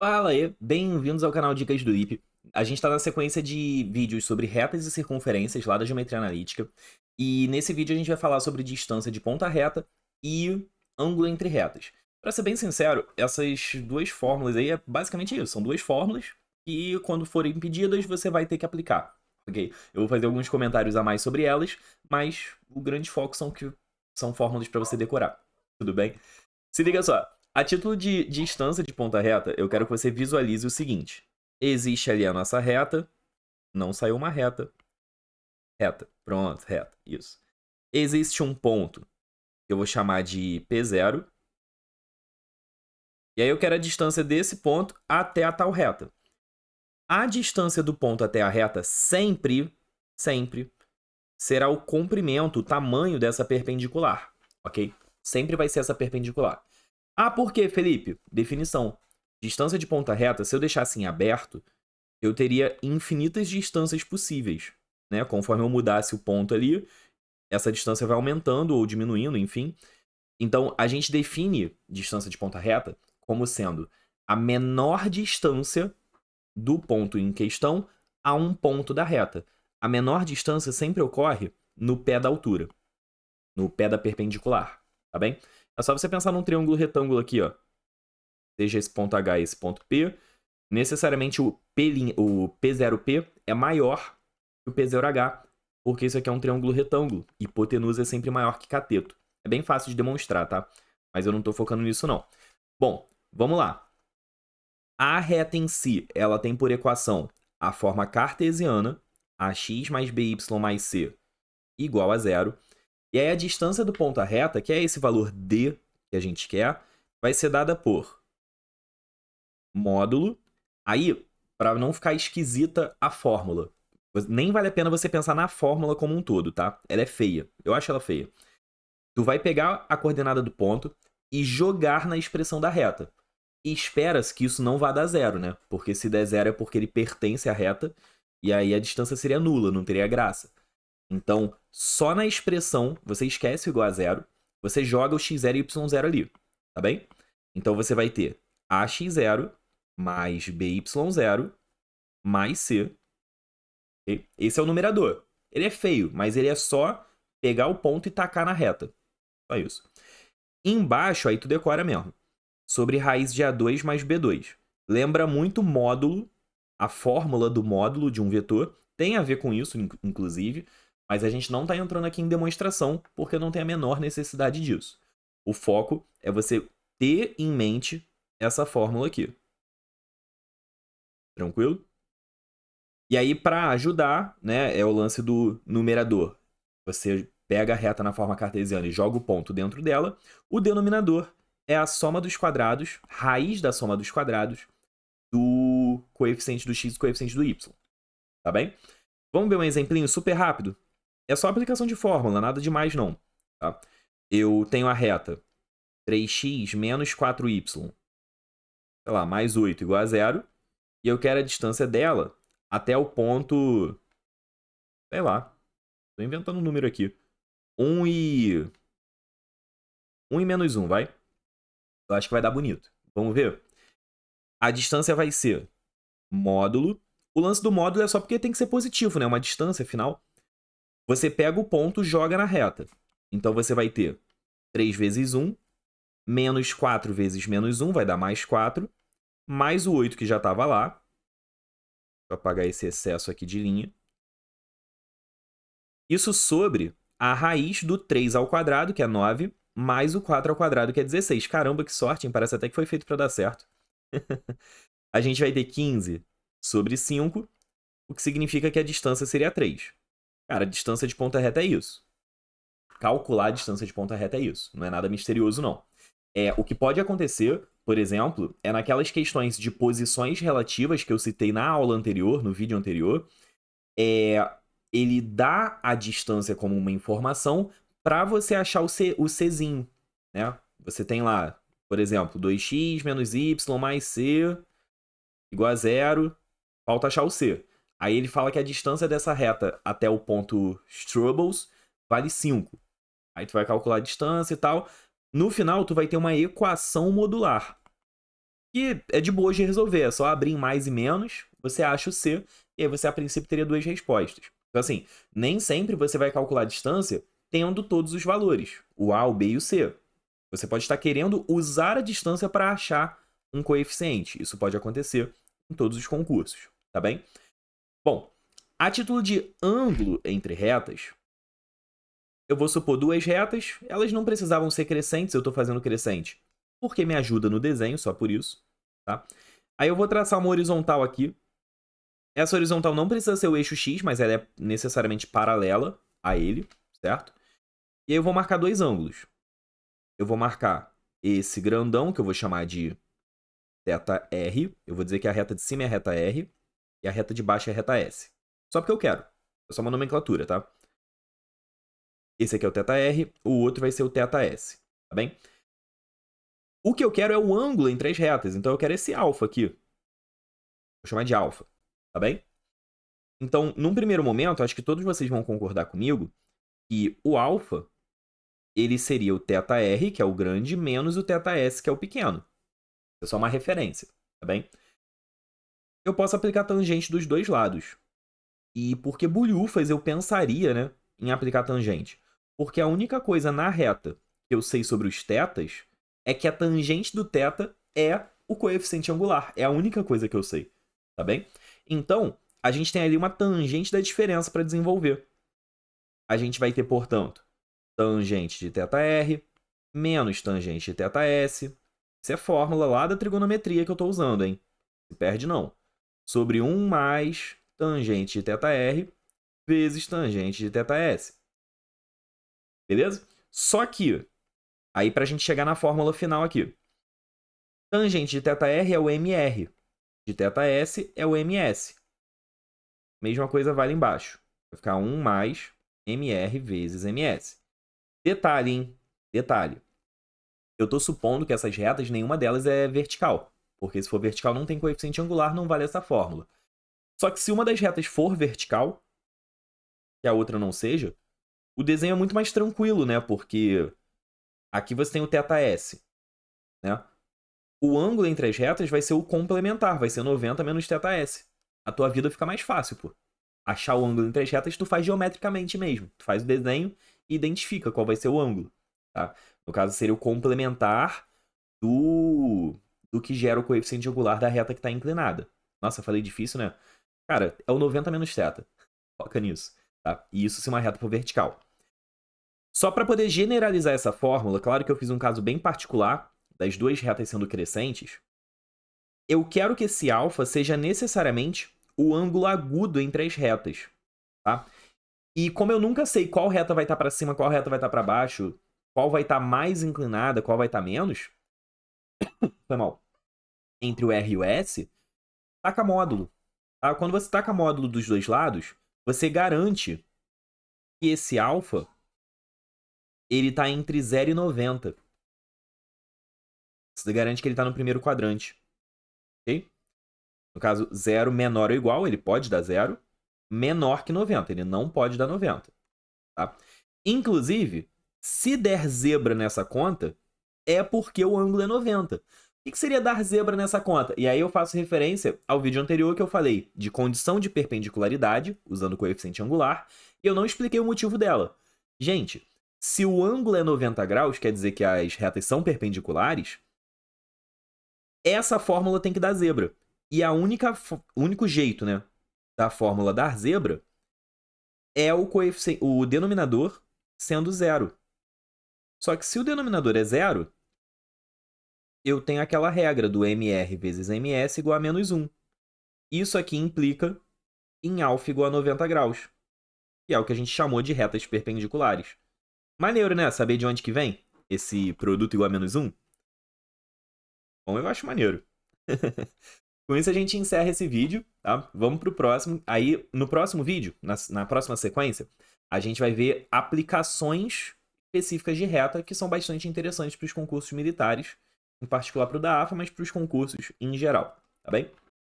Fala aí, bem-vindos ao canal Dicas do IP. A gente está na sequência de vídeos sobre retas e circunferências lá da geometria analítica. E nesse vídeo a gente vai falar sobre distância de ponta reta e ângulo entre retas. Para ser bem sincero, essas duas fórmulas aí é basicamente isso. São duas fórmulas que, quando forem pedidas, você vai ter que aplicar. Ok? Eu vou fazer alguns comentários a mais sobre elas, mas o grande foco são que são fórmulas para você decorar. Tudo bem? Se liga só. A título de distância de ponta reta, eu quero que você visualize o seguinte. Existe ali a nossa reta. Não saiu uma reta. Reta. Pronto, reta. Isso. Existe um ponto que eu vou chamar de P0. E aí eu quero a distância desse ponto até a tal reta. A distância do ponto até a reta sempre será o comprimento, o tamanho dessa perpendicular. Ok? Sempre vai ser essa perpendicular. Ah, por quê, Felipe? Definição. Distância de ponta reta, se eu deixasse em aberto, eu teria infinitas distâncias possíveis, né? Conforme eu mudasse o ponto ali, essa distância vai aumentando ou diminuindo, enfim. Então, a gente define distância de ponta reta como sendo a menor distância do ponto em questão a um ponto da reta. A menor distância sempre ocorre no pé da altura, no pé da perpendicular, tá bem? É só você pensar num triângulo retângulo aqui, ó. Seja esse ponto H e esse ponto P, necessariamente o P0P é maior que o P0H, porque isso aqui é um triângulo retângulo. Hipotenusa é sempre maior que cateto. É bem fácil de demonstrar, tá? Mas eu não estou focando nisso, não. Bom, vamos lá. A reta em si, ela tem por equação a forma cartesiana, ax mais by mais c igual a zero. E aí a distância do ponto à reta, que é esse valor d que a gente quer, vai ser dada por módulo. Aí, para não ficar esquisita a fórmula, nem vale a pena você pensar na fórmula como um todo, tá? Ela é feia. Eu acho ela feia. Tu vai pegar a coordenada do ponto e jogar na expressão da reta. E espera-se que isso não vá dar zero, né? Porque se der zero é porque ele pertence à reta, e aí a distância seria nula, não teria graça. Então, só na expressão, você esquece o igual a zero, você joga o x0 e y0 ali, tá bem? Então você vai ter ax0 mais by0 mais c. Okay? Esse é o numerador. Ele é feio, mas ele é só pegar o ponto e tacar na reta. Só isso. Embaixo, aí tu decora mesmo. Sobre raiz de A2 mais B2. Lembra muito módulo, a fórmula do módulo de um vetor. Tem a ver com isso, inclusive, mas a gente não está entrando aqui em demonstração, porque não tem a menor necessidade disso. O foco é você ter em mente essa fórmula aqui. Tranquilo? E aí, para ajudar, né, é o lance do numerador. Você pega a reta na forma cartesiana e joga o ponto dentro dela. O denominador é a soma dos quadrados, raiz da soma dos quadrados, do coeficiente do x e coeficiente do y. Tá bem? Vamos ver um exemplinho super rápido? É só aplicação de fórmula, nada demais não. Tá? Eu tenho a reta 3x menos 4y, sei lá, mais 8 igual a zero. E eu quero a distância dela até o ponto, sei lá, tô inventando um número aqui. 1 e... 1 e menos 1, vai? Eu acho que vai dar bonito. Vamos ver? A distância vai ser módulo. O lance do módulo é só porque tem que ser positivo, né? Uma distância, afinal. Você pega o ponto e joga na reta. Então você vai ter 3 vezes 1, menos 4 vezes menos 1, vai dar mais 4, mais o 8 que já estava lá. Vou apagar esse excesso aqui de linha. Isso sobre a raiz do 3 ao quadrado, que é 9, mais o 4 ao quadrado, que é 16. Caramba, que sorte, hein? Parece até que foi feito para dar certo. A gente vai ter 15 sobre 5, o que significa que a distância seria 3. Cara, a distância de ponta reta é isso. Calcular a distância de ponta reta é isso. Não é nada misterioso, não. O que pode acontecer, por exemplo, é naquelas questões de posições relativas que eu citei na aula anterior, no vídeo anterior, ele dá a distância como uma informação para você achar o Czinho, né? Você tem lá, por exemplo, 2x menos y mais c igual a zero, falta achar o c. Aí ele fala que a distância dessa reta até o ponto Strobels vale 5. Aí tu vai calcular a distância e tal. No final, tu vai ter uma equação modular. que é de boa de resolver. É só abrir em mais e menos, você acha o C, e aí você, a princípio, teria duas respostas. Então, assim, nem sempre você vai calcular a distância tendo todos os valores, o A, o B e o C. Você pode estar querendo usar a distância para achar um coeficiente. Isso pode acontecer em todos os concursos, tá bem? Bom, a título de ângulo entre retas, eu vou supor duas retas, elas não precisavam ser crescentes, eu estou fazendo crescente, porque me ajuda no desenho, só por isso, tá? Aí eu vou traçar uma horizontal aqui. Essa horizontal não precisa ser o eixo X, mas ela é necessariamente paralela a ele, certo? E aí eu vou marcar dois ângulos. Eu vou marcar esse grandão, que eu vou chamar de θr. Eu vou dizer que a reta de cima é a reta R e a reta de baixo é a reta S. Só porque eu quero. É só uma nomenclatura, tá? Esse aqui é o θr, o outro vai ser o θs, tá bem? O que eu quero é o ângulo entre as retas, então eu quero esse alfa aqui. Vou chamar de alfa, tá bem? Então, num primeiro momento, acho que todos vocês vão concordar comigo que o alfa, ele seria o θr, que é o grande, menos o θs, que é o pequeno. É só uma referência, tá bem? Eu posso aplicar tangente dos dois lados. E por que bulhufas eu pensaria, né, em aplicar tangente? Porque a única coisa na reta que eu sei sobre os tetas é que a tangente do teta é o coeficiente angular. É a única coisa que eu sei, tá bem? Então, a gente tem ali uma tangente da diferença para desenvolver. A gente vai ter, portanto, tangente de θr menos tangente de θs. Isso é fórmula lá da trigonometria que eu estou usando, hein? Se perde não. Sobre 1 mais tangente de θr vezes tangente de θs. Beleza? Só que, aí para a gente chegar na fórmula final aqui, tangente de θr é o mr, de θs é o ms. Mesma coisa vale embaixo. Vai ficar 1 mais mr vezes ms. Detalhe, hein? Detalhe. Eu estou supondo que essas retas, nenhuma delas é vertical. Porque se for vertical não tem coeficiente angular, não vale essa fórmula. Só que se uma das retas for vertical, que a outra não seja, o desenho é muito mais tranquilo, né? Porque aqui você tem o θs, né? O ângulo entre as retas vai ser o complementar, vai ser 90 menos θs. A tua vida fica mais fácil, pô. Achar o ângulo entre as retas, tu faz geometricamente mesmo. Tu faz o desenho e identifica qual vai ser o ângulo, tá? No caso, seria o complementar do que gera o coeficiente angular da reta que está inclinada. Nossa, falei difícil, né? Cara, é o 90 menos θ. Foca nisso, tá? E isso se uma reta for vertical. Só para poder generalizar essa fórmula, claro que eu fiz um caso bem particular das duas retas sendo crescentes. Eu quero que esse alfa seja necessariamente o ângulo agudo entre as retas, tá? E como eu nunca sei qual reta vai estar para cima, qual reta vai estar para baixo, qual vai estar mais inclinada, qual vai estar menos, foi mal, entre o R e o S, taca módulo. Tá? Quando você taca módulo dos dois lados, você garante que esse alfa ele está entre 0 e 90. Você garante que ele está no primeiro quadrante. Ok? No caso, 0 menor ou igual, ele pode dar 0. Menor que 90, ele não pode dar 90. Tá? Inclusive, se der zebra nessa conta, é porque o ângulo é 90. O que seria dar zebra nessa conta? E aí eu faço referência ao vídeo anterior que eu falei de condição de perpendicularidade, usando o coeficiente angular, e eu não expliquei o motivo dela. Gente, se o ângulo é 90 graus, quer dizer que as retas são perpendiculares, essa fórmula tem que dar zebra. E o único jeito, né, da fórmula dar zebra é o denominador sendo zero. Só que se o denominador é zero, eu tenho aquela regra do mr vezes ms igual a menos 1. Isso aqui implica em alfa igual a 90 graus, que é o que a gente chamou de retas perpendiculares. Maneiro, né? Saber de onde que vem esse produto igual a menos 1? Bom, eu acho maneiro. Com isso a gente encerra esse vídeo, tá? Vamos pro próximo. Aí, no próximo vídeo, na próxima sequência, a gente vai ver aplicações específicas de reta que são bastante interessantes para os concursos militares, em particular para o da AFA, mas para os concursos em geral, tá bem?